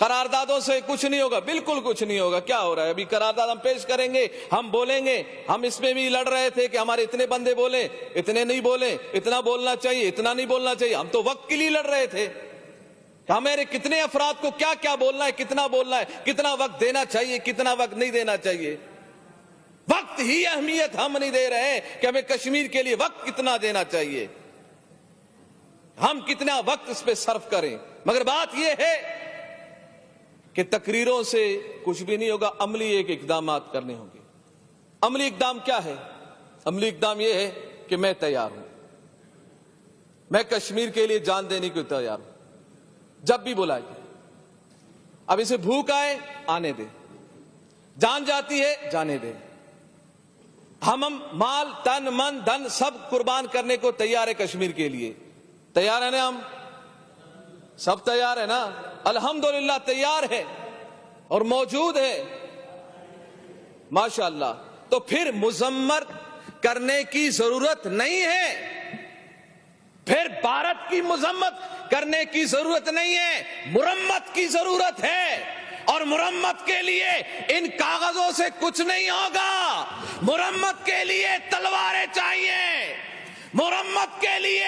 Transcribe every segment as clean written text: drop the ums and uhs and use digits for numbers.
قراردادوں سے کچھ نہیں ہوگا، بالکل کچھ نہیں ہوگا. کیا ہو رہا ہے ابھی؟ قرارداد ہم پیش کریں گے، ہم بولیں گے. ہم اس میں بھی لڑ رہے تھے کہ ہمارے اتنے بندے بولیں، اتنے نہیں بولیں، اتنا بولنا چاہیے، اتنا نہیں بولنا چاہیے. ہم تو وقت کے لیے لڑ رہے تھے کہ ہمارے کتنے افراد کو کیا کیا بولنا ہے، کتنا بولنا ہے، کتنا وقت دینا چاہیے، کتنا وقت نہیں دینا چاہیے. وقت ہی اہمیت ہم نہیں دے رہے ہیں کہ ہمیں کشمیر کے لیے وقت کتنا دینا چاہیے، ہم کتنا وقت اس پہ صرف کریں. مگر بات یہ ہے کہ تقریروں سے کچھ بھی نہیں ہوگا، عملی ایک اقدامات کرنے ہوں گے. عملی اقدام کیا ہے؟ عملی اقدام یہ ہے کہ میں تیار ہوں، میں کشمیر کے لیے جان دینے کو تیار ہوں جب بھی بلائے. اب اسے بھوک آئے آنے دے، جان جاتی ہے جانے دے. ہم مال تن من دھن سب قربان کرنے کو تیار ہے کشمیر کے لیے. تیار ہے نا؟ ہم سب تیار ہے نا؟ الحمدللہ تیار ہے اور موجود ہے ماشاءاللہ. تو پھر مذمت کرنے کی ضرورت نہیں ہے، پھر بھارت کی مذمت کرنے کی ضرورت نہیں ہے، مرمت کی ضرورت ہے. اور مرمت کے لیے ان کاغذوں سے کچھ نہیں ہوگا، مرمت کے لیے تلواریں چاہیے، مرمت کے لیے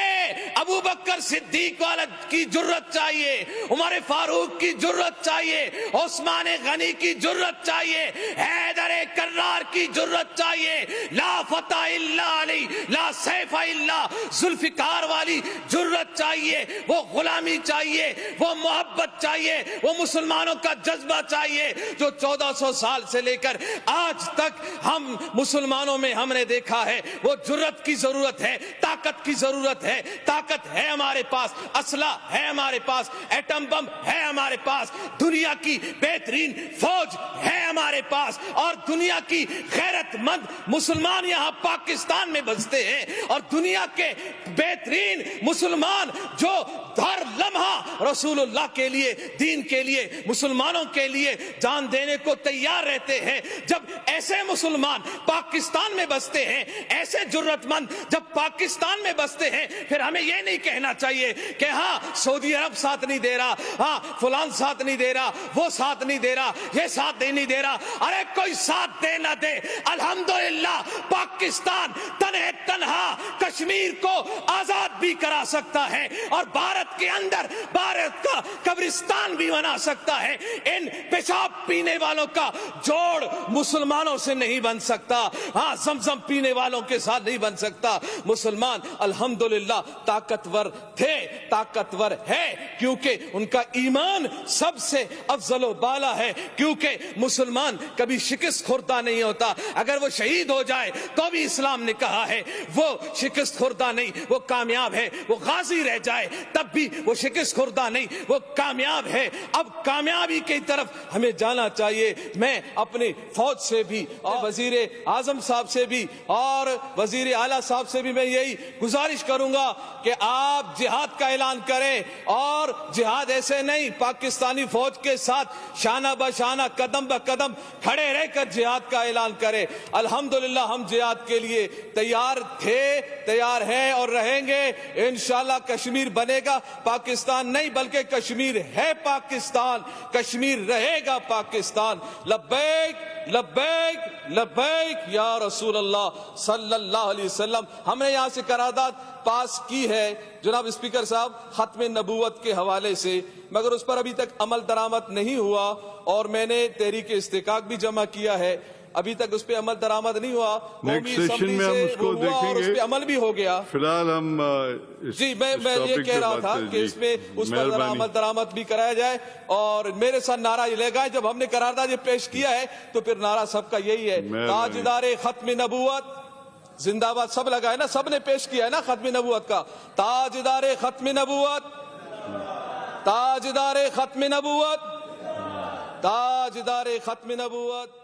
ابو بکر صدیق کی جرت چاہیے، عمر فاروق کی جرت چاہیے، عثمان غنی کی جرت چاہیے، حیدر کرار کی جرت چاہیے. لا فتح الا علی، لا سیف الا ذوالفقار والی جرت چاہیے. وہ غلامی چاہیے، وہ محبت چاہیے، وہ مسلمانوں کا جذبہ چاہیے جو 1400 سال سے لے کر آج تک ہم مسلمانوں میں ہم نے دیکھا ہے. وہ جرت کی ضرورت ہے، طاقت کی ضرورت ہے. طاقت ہے ہمارے پاس، اسلحہ ہے ہمارے پاس، ایٹم بم ہے ہمارے پاس، دنیا کی بہترین فوج ہے ہمارے پاس، اور دنیا کی غیرت مند مسلمان یہاں پاکستان میں بستے ہیں. اور دنیا کے بہترین مسلمان جو ہر لمحہ رسول اللہ کے لیے، دین کے لیے، مسلمانوں کے لیے جان دینے کو تیار رہتے ہیں. جب ایسے مسلمان پاکستان میں بستے ہیں، ایسے جرت مند جب پاکستان میں بستے ہیں، پھر ہمیں یہ نہیں کہنا چاہیے کہ ہاں سعودی عرب ساتھ نہیں دے رہا، ہاں فلان ساتھ نہیں دے رہا، وہ ساتھ نہیں دے رہا، یہ ساتھ نہیں دے رہا. ارے کوئی ساتھ دے نہ دے، الحمدللہ پاکستان تنہا کشمیر کو آزاد بھی کرا سکتا ہے اور بھارت کے اندر بھارت کا قبرستان بھی بنا سکتا ہے. ان پیشاب پینے والوں کا جوڑ مسلمانوں سے نہیں بن سکتا، ہاں زمزم پینے والوں کے ساتھ نہیں بن سکتا. مسلمان الحمدللہ طاقتور تھے، طاقتور ہے، کیونکہ ان کا ایمان سب سے افضل و بالا ہے. کیونکہ مسلمان کبھی شکست خوردہ نہیں ہوتا. اگر وہ شہید ہو جائے تو بھی اسلام نے کہا ہے وہ شکست خوردہ نہیں، وہ کامیاب ہے. وہ غازی رہ جائے تب بھی وہ شکست خوردہ نہیں، وہ کامیاب ہے. اب کامیابی کی طرف ہمیں جانا چاہیے. میں اپنی فوج سے بھی اور وزیر اعظم صاحب سے بھی اور وزیر اعلیٰ صاحب سے بھی میں یہی گزارش کروں گا کہ آپ جہاد کا اعلان کریں. اور جہاد ایسے نہیں، پاکستانی فوج کے ساتھ شانہ بشانہ قدم بہ قدم کھڑے رہ کر جہاد کا اعلان کریں. الحمدللہ ہم جہاد کے لیے تیار تھے، تیار ہیں اور رہیں گے. انشاءاللہ کشمیر بنے گا پاکستان نہیں بلکہ کشمیر ہے پاکستان، کشمیر رہے گا پاکستان. لبیک لبیک لبیک یا رسول اللہ صلی اللہ علیہ وسلم. ہم نے یہاں سے قرارداد پاس کی ہے جناب اسپیکر صاحب ختم نبوت کے حوالے سے، مگر اس پر ابھی تک عمل درآمد نہیں ہوا. اور میں نے تحریک استحقاق بھی جمع کیا ہے، ابھی تک اس پہ عمل درآمد نہیں ہوا. نیکسٹ سیشن میں ہم اس کو دیکھیں اس گے، پہ عمل بھی ہو گیا. فی الحال ہم جی میں یہ کہہ رہا تھا کہ اس میں اس پر عمل درآمد بھی کرایا جائے. اور میرے ساتھ نعرہ یہ لگائے، جب ہم نے قرارداد یہ پیش کیا ہے تو پھر نعرہ سب کا یہی ہے، تاجدار ختم نبوت زندہ باد. سب لگائے نا، سب نے پیش کیا ہے نا ختم نبوت کا. تاجدار ختم نبوت، تاجدار ختم نبوت، تاجدار ختم نبوت.